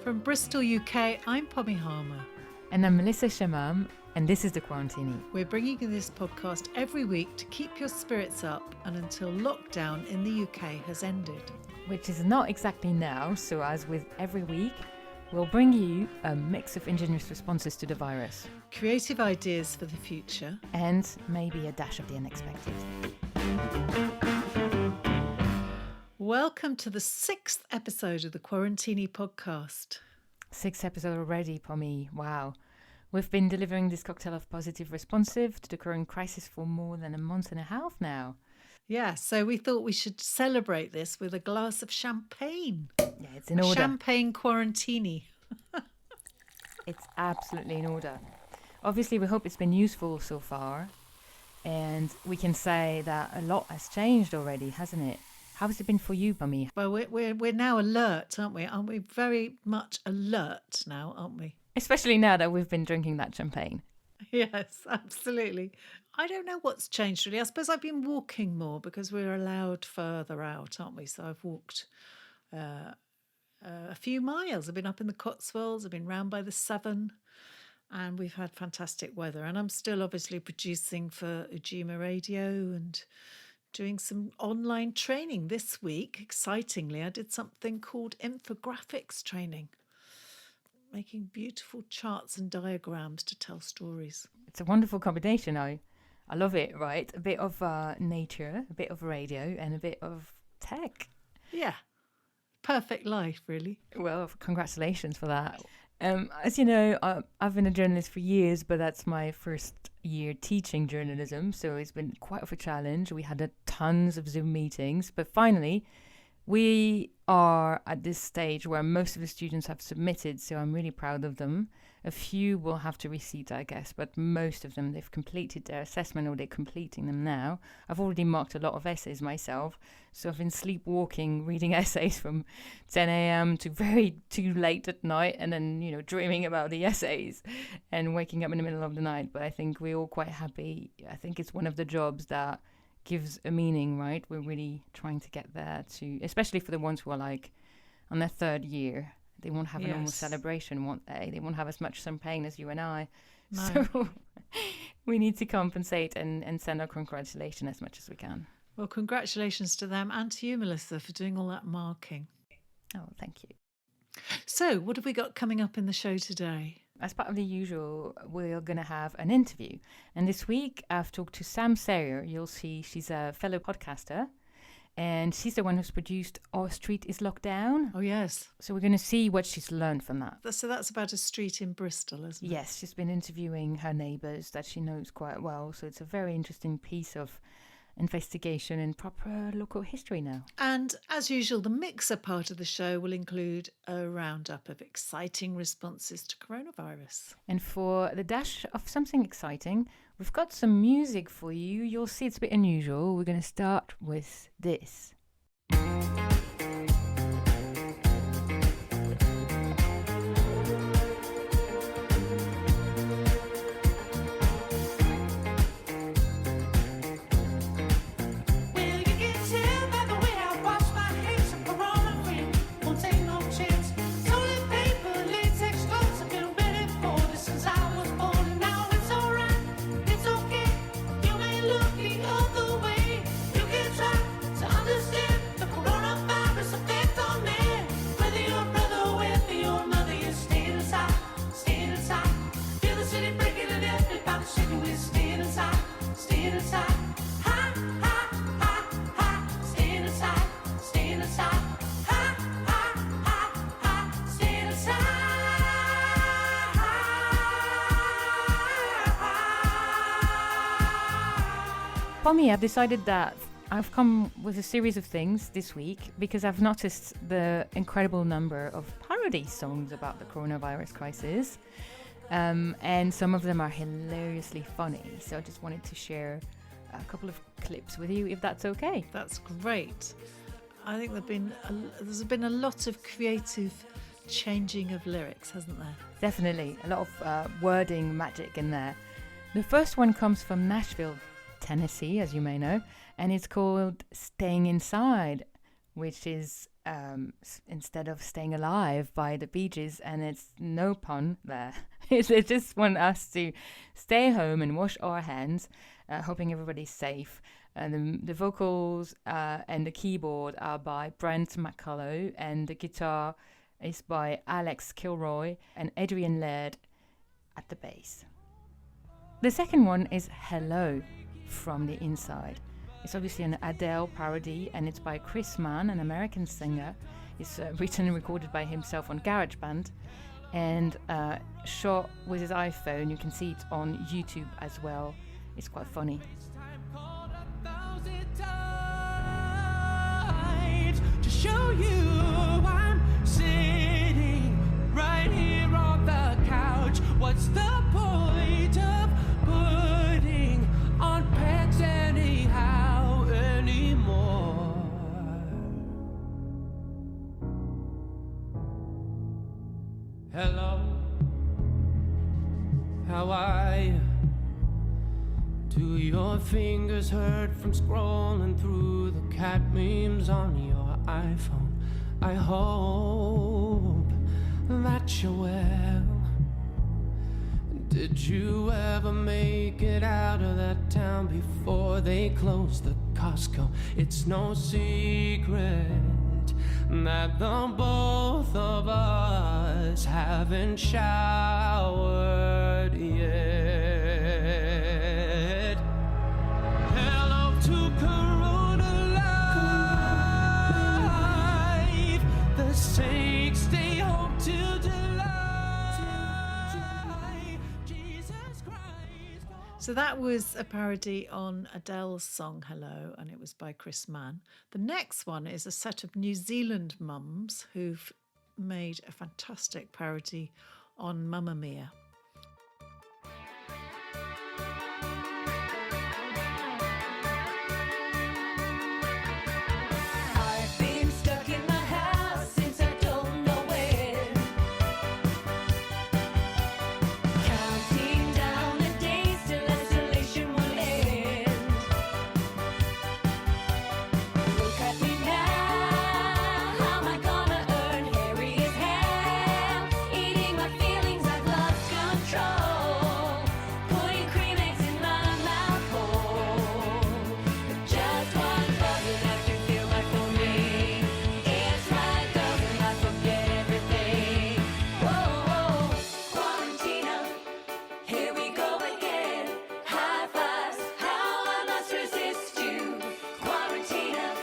From Bristol, UK, I'm Pommy Harmar. And I'm Melissa Chemam, and this is the Quarantini. We're bringing you this podcast every week to keep your spirits up and until lockdown in the UK has ended. Which is not exactly now, so as with every week, we'll bring you a mix of ingenious responses to the virus. Creative ideas for the future. And maybe a dash of the unexpected. Welcome to the 6th episode of the Quarantini podcast. 6th episode already, Pommy. Wow. We've been delivering this cocktail of positive responsive to the current crisis for more than a month and a half now. Yeah, so we thought we should celebrate this with a glass of champagne. Yeah, it's in order. Champagne Quarantini. It's absolutely in order. Obviously, we hope it's been useful so far. And we can say that a lot has changed already, hasn't it? How has it been for you, Pommy? Well, we're now alert, aren't we? Aren't we very much alert now, aren't we? Especially now that we've been drinking that champagne. Yes, absolutely. I don't know what's changed really. I suppose I've been walking more because we're allowed further out, aren't we? So I've walked a few miles. I've been up in the Cotswolds. I've been round by the Severn, and we've had fantastic weather. And I'm still obviously producing for Ujima Radio and doing some online training this week. Excitingly, I did something called infographics training, making beautiful charts and diagrams to tell stories. It's a wonderful combination. I love it, right? A bit of nature, a bit of radio, and a bit of tech. Yeah, perfect life, really. Well, congratulations for that. As you know, I've been a journalist for years, but that's my first year teaching journalism, so it's been quite of a challenge. We had tons of Zoom meetings, but finally we are at this stage where most of the students have submitted, so I'm really proud of them. A few will have to reseat, I guess, but most of them, they've completed their assessment or they're completing them now. I've already marked a lot of essays myself, so I've been sleepwalking, reading essays from 10 a.m. to too late at night, and then, dreaming about the essays and waking up in the middle of the night. But I think we're all quite happy. I think it's one of the jobs that gives a meaning, right? We're really trying to get there to, especially for the ones who are like on their third year. They won't have a normal celebration, won't they? They won't have as much champagne as you and I. No. So we need to compensate and send our congratulations as much as we can. Well, congratulations to them and to you, Melissa, for doing all that marking. Oh, thank you. So what have we got coming up in the show today? As part of the usual, we're going to have an interview. And this week, I've talked to Sam Sayer. You'll see she's a fellow podcaster. And she's the one who's produced Our Street is Locked Down. Oh, yes. So we're going to see what she's learned from that. So that's about a street in Bristol, isn't it? Yes, she's been interviewing her neighbours that she knows quite well. So it's a very interesting piece of investigation in proper local history now. And as usual, the mixer part of the show will include a roundup of exciting responses to coronavirus. And for the dash of something exciting, we've got some music for you. You'll see it's a bit unusual. We're going to start with this. Pommy, I've decided that I've come with a series of things this week because I've noticed the incredible number of parody songs about the coronavirus crisis. And some of them are hilariously funny. So I just wanted to share a couple of clips with you, if that's okay. That's great. I think there's been a lot of creative changing of lyrics, hasn't there? Definitely. A lot of wording magic in there. The first one comes from Nashville, Tennessee, as you may know, and it's called Staying Inside, which is instead of Staying Alive by the Bee Gees, and it's no pun there. They just want us to stay home and wash our hands, hoping everybody's safe. The vocals and the keyboard are by Brent McCollough, and the guitar is by Alex Kilroy and Adrian Laird at the bass. The second one is Hello from the Inside. It's obviously an Adele parody, and it's by Chris Mann, an American singer. It's written and recorded by himself on GarageBand and shot with his iPhone. You can see it on YouTube as well. It's quite funny. To show you I'm sitting right here on the couch. What's the point of putting on pants anyhow anymore? Hello, how are you? Do your fingers hurt from scrolling through the cat memes on your iPhone? I hope that you're well. Did you ever make it out of that town before they closed the Costco? It's no secret that the both of us haven't showered yet. Hello to Corona life. The sakes stay home till July. Jesus Christ. So that was a parody on Adele's song Hello, and it was by Chris Mann. The next one is a set of New Zealand mums who've made a fantastic parody on Mamma Mia. I've been stuck in my house since I don't know when. Counting down the days till isolation will end. Look at me now, how am I gonna earn hairy as hell? Eating my feelings, I've lost control. Putting cream eggs in my mouth hole. Just one bug enough to feel like for me. It's right, doesn't I forget everything. Whoa, whoa, Quarantini, here we go again. High fives, how I must resist you. Quarantini,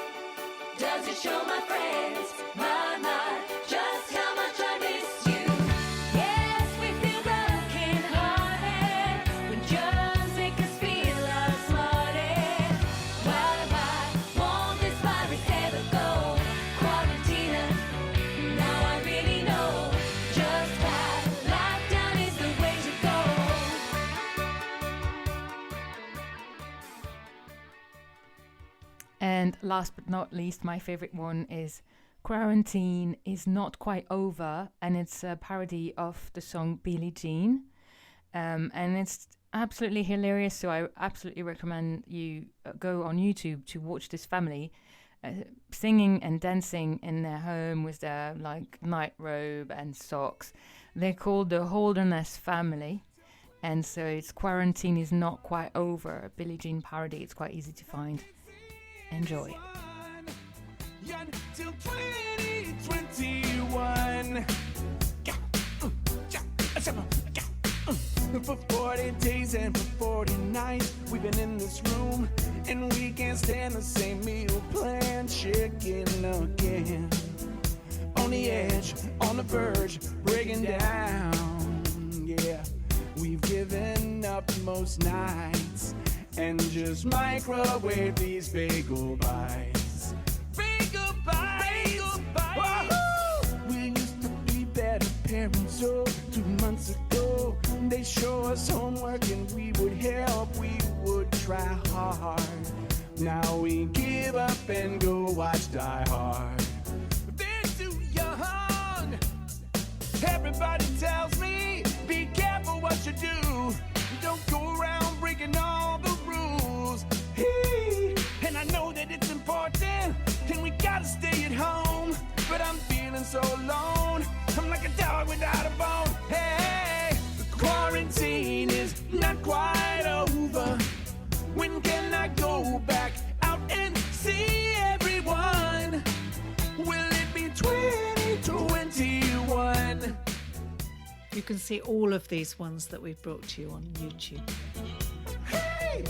does it show my friends, my, just how much I miss you? Yes, we feel broken hearted when germs make us feel outsmarted. Why won't this virus ever go? Quarantini, now I really know just why lockdown is the way to go. And last but not least, my favorite one is Quarantine is Not Quite Over, and it's a parody of the song Billie Jean. And it's absolutely hilarious, so I absolutely recommend you go on YouTube to watch this family singing and dancing in their home with their like night robe and socks. They're called the Holderness family, and so it's Quarantine is Not Quite Over, a Billie Jean parody. It's quite easy to find. Enjoy. Until 2021. For 40 days and for 40 nights, we've been in this room, and we can't stand the same meal plan. Chicken again. On the edge, on the verge, breaking down. Yeah, we've given up most nights and just microwave these bagel bites. Bagel bites! Wahoo! We used to be better parents, so 2 months ago they show us homework and we would help, we would try hard. Now we give up and go watch Die Hard. They're too young. Everybody tells me, be careful what you do. Don't go around breaking all the rules. Hey, and I know that it's important, and we gotta stay at home. but I'm feeling so alone. I'm like a dog without a bone. Hey, the quarantine is not quite over. When can I go back out and see everyone? Will it be 2021? You can see all of these ones that we've brought to you on YouTube. Hey!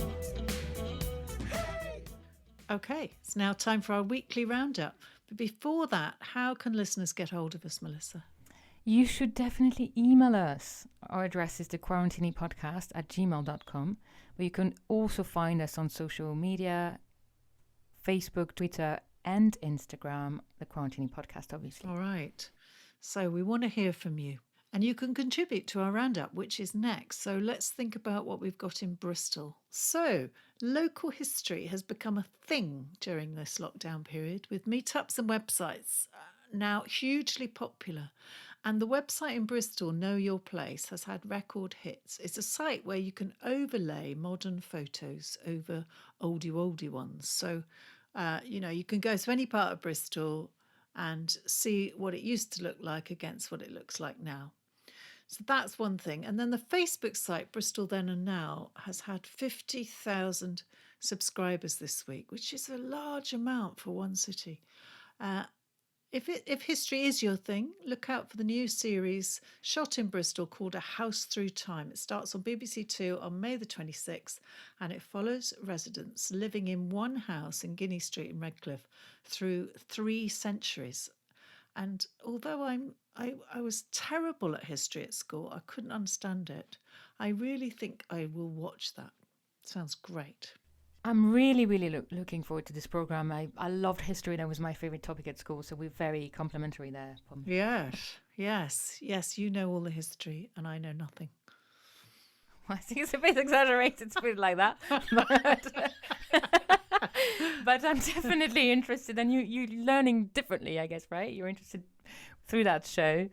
Okay, it's now time for our weekly roundup. But before that, how can listeners get hold of us, Melissa? You should definitely email us. Our address is thequarantinipodcast@gmail.com, where you can also find us on social media, Facebook, Twitter, and Instagram, the Quarantini Podcast, obviously. All right. So we want to hear from you. And you can contribute to our roundup, which is next. So let's think about what we've got in Bristol. So local history has become a thing during this lockdown period, with meetups and websites now hugely popular. And the website in Bristol, Know Your Place, has had record hits. It's a site where you can overlay modern photos over oldie ones. So, you can go to any part of Bristol and see what it used to look like against what it looks like now. So that's one thing. And then the Facebook site, Bristol Then and Now, has had 50,000 subscribers this week, which is a large amount for one city. If history is your thing, look out for the new series shot in Bristol called A House Through Time. It starts on BBC Two on May the 26th, and it follows residents living in one house in Guinea Street in Redcliffe through 3 centuries. And although I was terrible at history at school, I couldn't understand it. I really think I will watch that. Sounds great. I'm really, really looking forward to this program. I loved history. That was my favorite topic at school, so we're very complimentary there, Pommy. Yes. You know all the history, and I know nothing. I think it's a bit exaggerated to put it like that. But I'm definitely interested, and you're learning differently, I guess, right? You're interested through that show,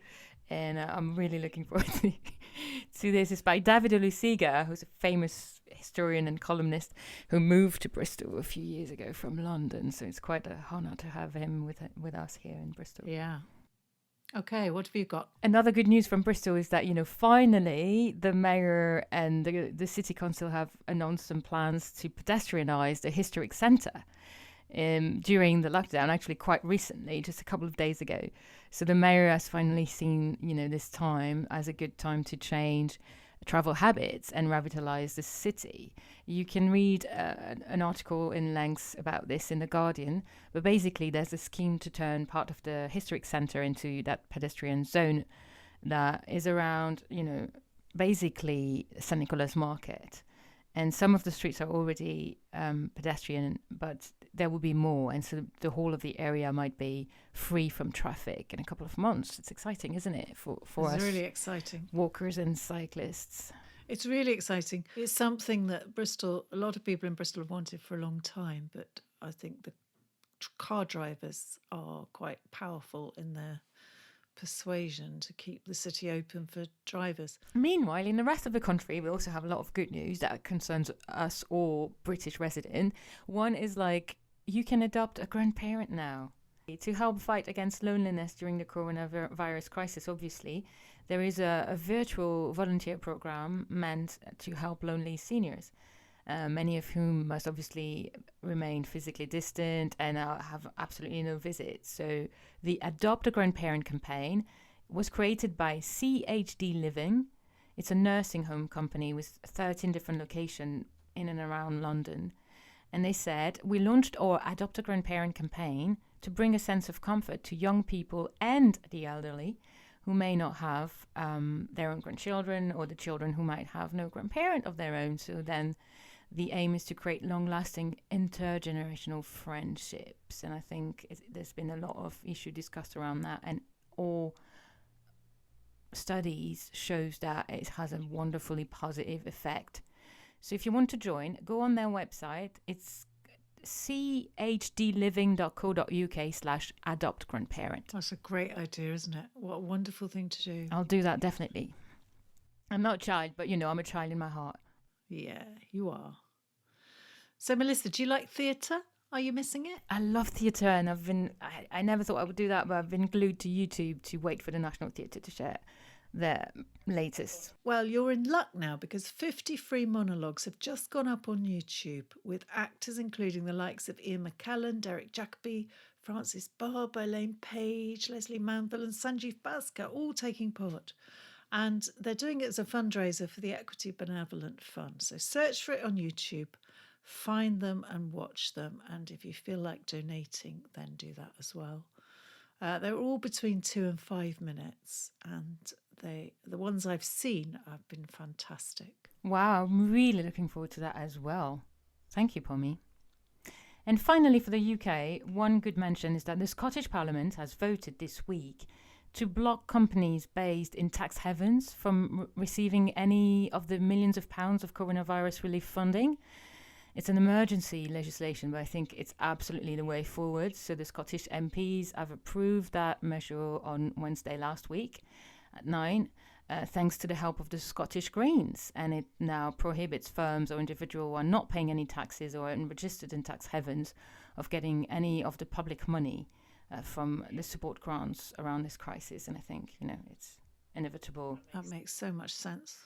and I'm really looking forward to this. It's by David Olusiga, who's a famous historian and columnist who moved to Bristol a few years ago from London. So it's quite an honour to have him with us here in Bristol. Yeah. Okay, what have you got? Another good news from Bristol is that, finally the mayor and the city council have announced some plans to pedestrianise the historic centre during the lockdown, actually quite recently, just a couple of days ago. So the mayor has finally seen, this time as a good time to change travel habits and revitalise the city. You can read an article in length about this in The Guardian, but basically there's a scheme to turn part of the historic centre into that pedestrian zone that is around, basically St Nicholas Market. And some of the streets are already pedestrian, but there will be more. And so the whole of the area might be free from traffic in a couple of months. It's exciting, isn't it, for us? It's really exciting. Walkers and cyclists. It's really exciting. It's something that a lot of people in Bristol have wanted for a long time, but I think the car drivers are quite powerful in their persuasion to keep the city open for drivers. Meanwhile, in the rest of the country, we also have a lot of good news that concerns us or British resident. One is you can adopt a grandparent now. To help fight against loneliness during the coronavirus crisis, obviously, there is a virtual volunteer program meant to help lonely seniors, many of whom must obviously remain physically distant and have absolutely no visits. So the Adopt a Grandparent campaign was created by CHD Living. It's a nursing home company with 13 different locations in and around London. And they said, we launched our Adopt a Grandparent campaign to bring a sense of comfort to young people and the elderly who may not have their own grandchildren, or the children who might have no grandparent of their own. So then the aim is to create long-lasting intergenerational friendships. And I think there's been a lot of issue discussed around that, and all studies shows that it has a wonderfully positive effect. So if you want to join, go on their website. It's chdliving.co.uk/adoptgrandparent. That's a great idea, isn't it? What a wonderful thing to do. I'll do that definitely. I'm not a child, but I'm a child in my heart. Yeah, you are. So, Melissa, do you like theatre? Are you missing it? I love theatre, and I never thought I would do that, but I've been glued to YouTube to wait for the National Theatre to share their latest. Well, you're in luck now because 50 free monologues have just gone up on YouTube with actors including the likes of Ian McCollough, Derek Jacobi, Francis Barber, Elaine Page, Leslie Manville and Sanjeev Bhaskar all taking part. And they're doing it as a fundraiser for the Equity Benevolent Fund. So search for it on YouTube, find them and watch them. And if you feel like donating, then do that as well. They're all between 2 and 5 minutes, and the ones I've seen have been fantastic. Wow, I'm really looking forward to that as well. Thank you, Pommy. And finally, for the UK, one good mention is that the Scottish Parliament has voted this week to block companies based in tax havens from receiving any of the millions of pounds of coronavirus relief funding. It's an emergency legislation, but I think it's absolutely the way forward. So the Scottish MPs have approved that measure on Wednesday last week at 9, thanks to the help of the Scottish Greens. And it now prohibits firms or individuals who are not paying any taxes or registered in tax havens of getting any of the public money from the support grants around this crisis. And I think, it's inevitable. That makes so much sense.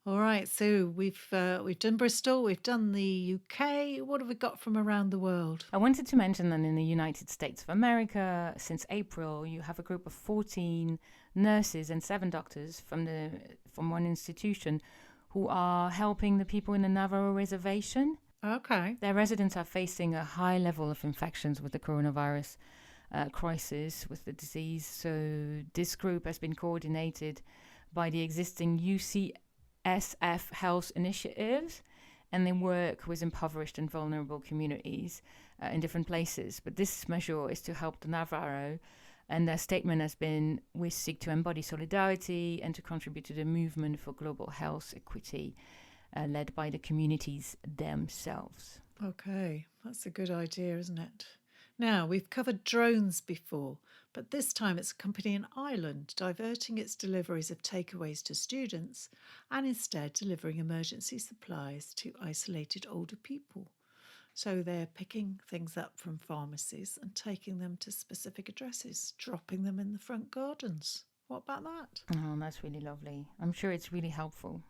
All right, so we've done Bristol, we've done the UK. What have we got from around the world? I wanted to mention that in the United States of America, since April, you have a group of 14 nurses and 7 doctors from one institution who are helping the people in the Navarro Reservation. Okay. Their residents are facing a high level of infections with the coronavirus crisis, with the disease. So this group has been coordinated by the existing UCSF health initiatives, and they work with impoverished and vulnerable communities in different places. But this measure is to help the Navarro, and their statement has been, we seek to embody solidarity and to contribute to the movement for global health equity led by the communities themselves. Okay, that's a good idea, isn't it? Now, we've covered drones before, but this time it's a company in Ireland diverting its deliveries of takeaways to students and instead delivering emergency supplies to isolated older people. So they're picking things up from pharmacies and taking them to specific addresses, dropping them in the front gardens. What about that? Oh, that's really lovely. I'm sure it's really helpful.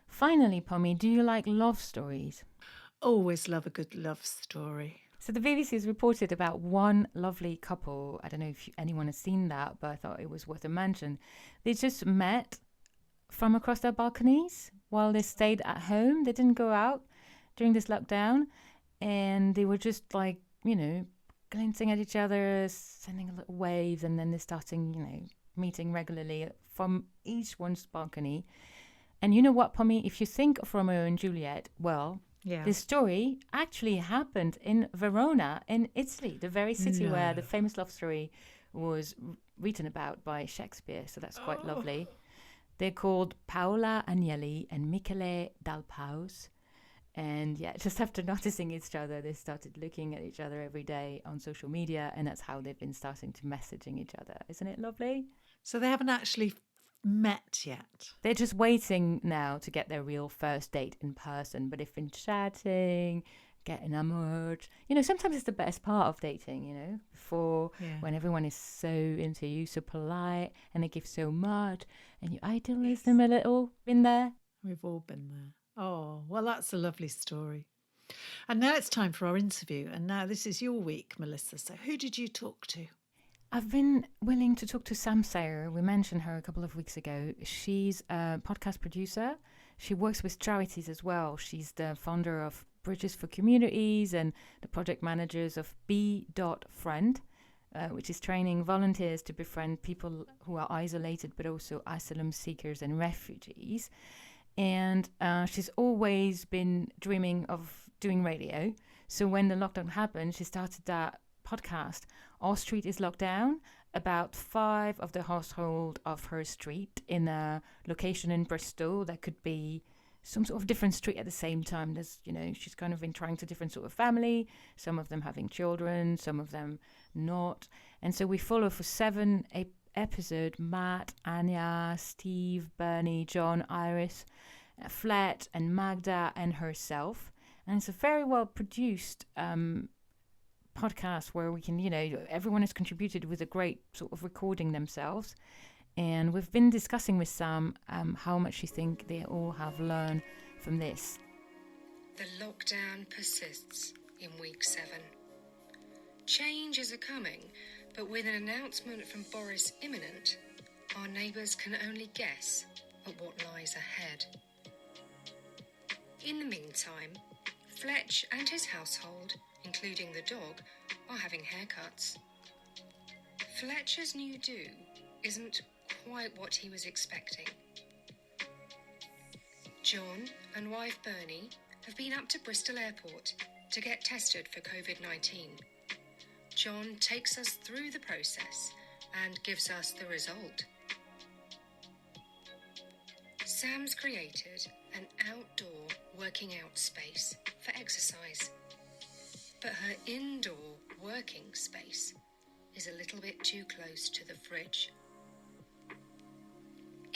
Finally, Pommy, do you like love stories? Always love a good love story. So the BBC has reported about one lovely couple. I don't know if anyone has seen that, but I thought it was worth a mention. They just met from across their balconies while they stayed at home. They didn't go out during this lockdown, and they were just glancing at each other, sending a little waves, and then they're starting, meeting regularly from each one's balcony. And you know what, Pommy? If you think of Romeo and Juliet, well, Yeah. this story actually happened in Verona, in Italy, the very city where the famous love story was written about by Shakespeare. So that's quite lovely. They're called Paola Agnelli and Michele Dalpaus. And just after noticing each other, they started looking at each other every day on social media. And that's how they've been starting to messaging each other. Isn't it lovely? So they haven't actually met yet. They're just waiting now to get their real first date in person, but they've been chatting, getting enamored. Sometimes it's the best part of dating, before when everyone is so into you, so polite, and they give so much, and you idolize them a little. Been there? We've all been there. Oh, well, that's a lovely story. And now it's time for our interview. And now this is your week, Melissa. So who did you talk to? I've been willing to talk to Sam Sayer. We mentioned her a couple of weeks ago. She's a podcast producer. She works with charities as well. She's the founder of Bridges for Communities and the project managers of B.Friend, which is training volunteers to befriend people who are isolated, but also asylum seekers and refugees. And she's always been dreaming of doing radio. So when the lockdown happened, she started that podcast, Our Street is Locked Down, about 5 of the household of her street in a location in Bristol that could be some sort of different street at the same time. There's, she's kind of been trying to different sort of family, some of them having children, some of them not. And so we follow for 7 episodes Matt, Anya, Steve, Bernie, John, Iris, Flat, and Magda, and herself. And it's a very well produced podcast where we can, everyone has contributed with a great sort of recording themselves. And we've been discussing with Sam how much you think they all have learned from this. The lockdown persists in week 7. Change is a-coming, but with an announcement from Boris imminent, our neighbours can only guess at what lies ahead. In the meantime, Fletch and his household, including the dog, are having haircuts. Fletcher's new do isn't quite what he was expecting. John and wife Bernie have been up to Bristol Airport to get tested for COVID-19. John takes us through the process and gives us the result. Sam's created an outdoor working out space for exercise, but her indoor working space is a little bit too close to the fridge.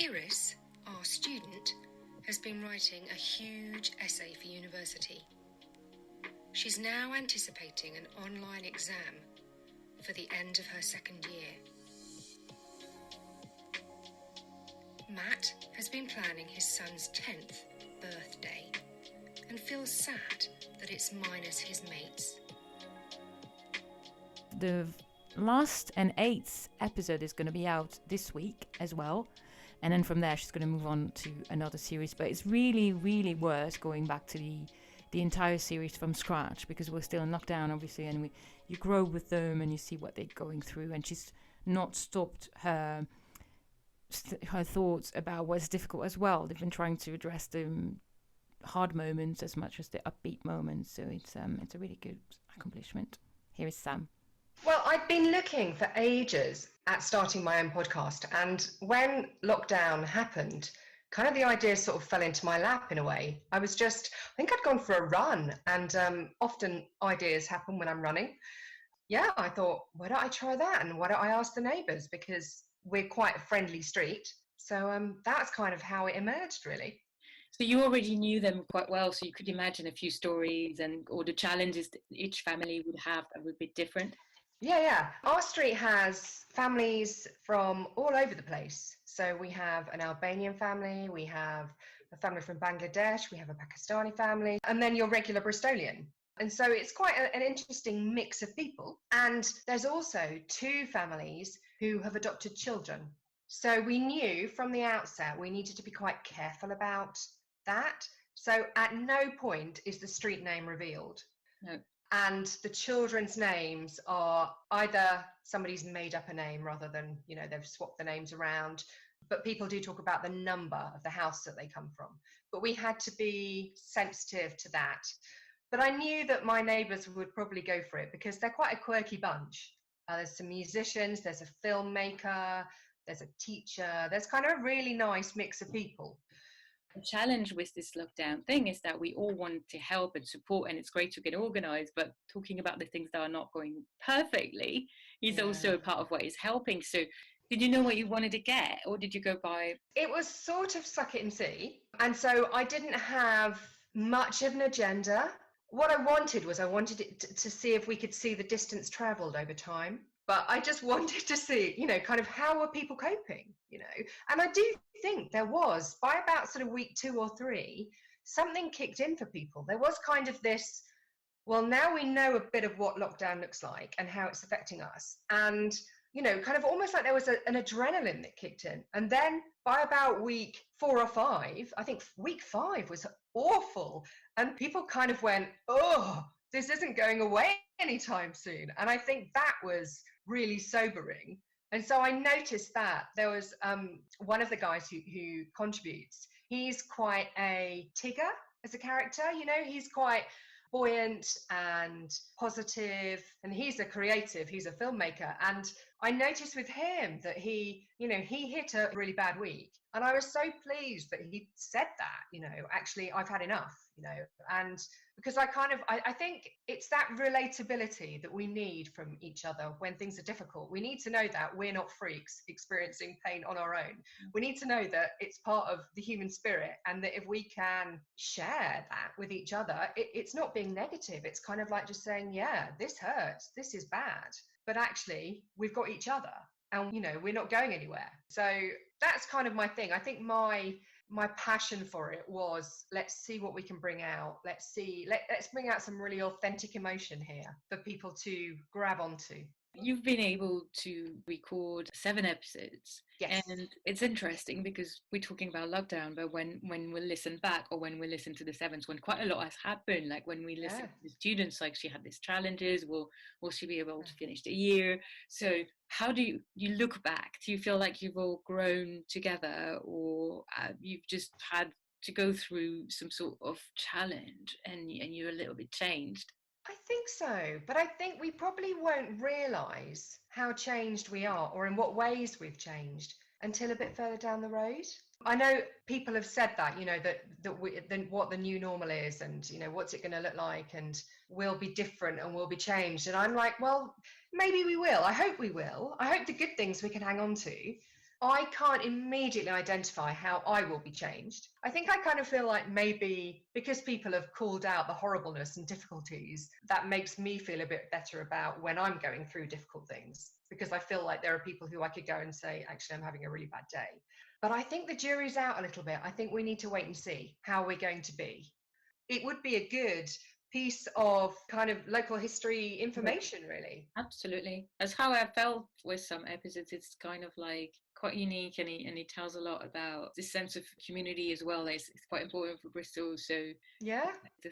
Iris, our student, has been writing a huge essay for university. She's now anticipating an online exam for the end of her second year. Matt has been planning his son's 10th birthday and feels sad that it's minus his mates. The last and 8th episode is going to be out this week as well. And then from there, she's going to move on to another series. But it's really, really worth going back to the entire series from scratch, because we're still in lockdown, obviously, and you grow with them and you see what they're going through. And she's not stopped her thoughts about what's difficult as well. They've been trying to address the hard moments as much as the upbeat moments. So it's a really good accomplishment. Here is Sam. Well, I'd been looking for ages at starting my own podcast, and when lockdown happened, kind of the idea sort of fell into my lap in a way. I think I'd gone for a run, and often ideas happen when I'm running. Yeah, I thought, why don't I try that? And why don't I ask the neighbours? Because we're quite a friendly street. So that's kind of how it emerged, really. So you already knew them quite well, so you could imagine a few stories or the challenges that each family would have that would be different. Yeah. Our street has families from all over the place. So we have an Albanian family, we have a family from Bangladesh, we have a Pakistani family, and then your regular Bristolian. And so it's quite an interesting mix of people. And there's also 2 families who have adopted children. So we knew from the outset we needed to be quite careful about that. So at no point is the street name revealed. No. And the children's names are either somebody's made up a name rather than, they've swapped the names around. But people do talk about the number of the house that they come from. But we had to be sensitive to that. But I knew that my neighbours would probably go for it because they're quite a quirky bunch. There's some musicians, there's a filmmaker, there's a teacher, there's kind of a really nice mix of people. The challenge with this lockdown thing is that we all want to help and support, and it's great to get organised, but talking about the things that are not going perfectly is also a part of what is helping. So did you know what you wanted to get, or did you go by? It was sort of suck it and see. And so I didn't have much of an agenda. What I wanted it to see if we could see the distance travelled over time. But I just wanted to see, kind of how are people coping, And I do think there was, by about sort of week 2 or 3, something kicked in for people. There was kind of this, well, now we know a bit of what lockdown looks like and how it's affecting us. And, kind of almost like there was an adrenaline that kicked in. And then by about week 4 or 5, I think week 5 was awful. And people kind of went, oh, this isn't going away anytime soon. And I think that was really sobering. And so I noticed that there was one of the guys who contributes. He's quite a Tigger as a character, he's quite buoyant and positive, and he's a creative, he's a filmmaker. And I noticed with him that he hit a really bad week. And I was so pleased that he said that, actually, I've had enough, and because I think it's that relatability that we need from each other when things are difficult. We need to know that we're not freaks experiencing pain on our own. We need to know that it's part of the human spirit, and that if we can share that with each other, it's not being negative. It's kind of like just saying, yeah, this hurts, this is bad, but actually we've got each other, and we're not going anywhere. So that's kind of my thing. I think my passion for it was, let's see what we can bring out. Let's bring out some really authentic emotion here for people to grab onto. You've been able to record 7 episodes. Yes. And it's interesting because we're talking about lockdown, but when we listen back, or when we listen to the 7th, when quite a lot has happened, like when we listen to the students, like she had these challenges, will she be able to finish the year? So how do you look back? Do you feel like you've all grown together, or you've just had to go through some sort of challenge and you're a little bit changed? I think so, but I think we probably won't realise how changed we are, or in what ways we've changed, until a bit further down the road. I know people have said that, that what the new normal is, and what's it going to look like, and we'll be different and we'll be changed. And I'm like, well, maybe we will. I hope we will. I hope the good things we can hang on to. I can't immediately identify how I will be changed. I think I kind of feel like maybe because people have called out the horribleness and difficulties, that makes me feel a bit better about when I'm going through difficult things, because I feel like there are people who I could go and say, actually, I'm having a really bad day. But I think the jury's out a little bit. I think we need to wait and see how we're going to be. It would be a good piece of kind of local history information, really. Absolutely. That's how I felt with some episodes. It's kind of like quite unique, and he tells a lot about this sense of community as well. It's quite important for Bristol. So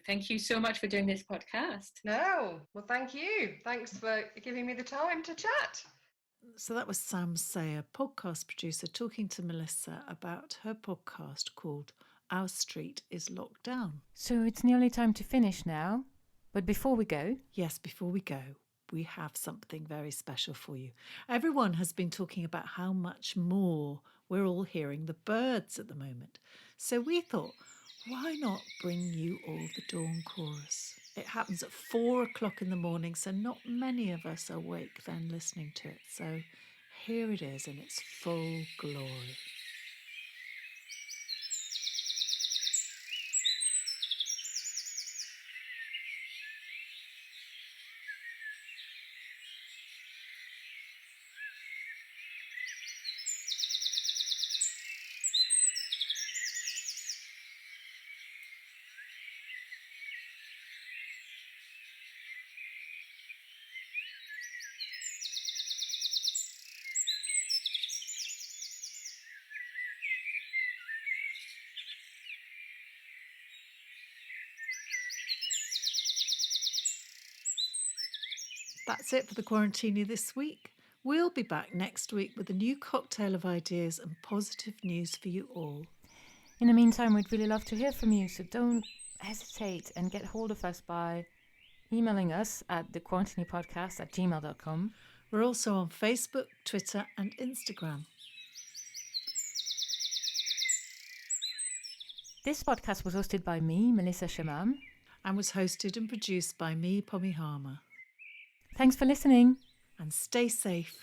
thank you so much for doing this podcast. No, well, thank you. Thanks for giving me the time to chat. So that was Sam Sayer, podcast producer, talking to Melissa about her podcast called Our Street is Locked Down. So it's nearly time to finish now. But before we go... Yes, before we go, we have something very special for you. Everyone has been talking about how much more we're all hearing the birds at the moment. So we thought, why not bring you all the dawn chorus? It happens at 4 o'clock in the morning, so not many of us are awake then listening to it. So here it is in its full glory. That's it for the Quarantini this week. We'll be back next week with a new cocktail of ideas and positive news for you all. In the meantime, we'd really love to hear from you, so don't hesitate and get hold of us by emailing us at thequarantinipodcast@gmail.com. We're also on Facebook, Twitter and Instagram. This podcast was hosted by me, Melissa Chemam, and was hosted and produced by me, Pommy Harmar. Thanks for listening. And stay safe.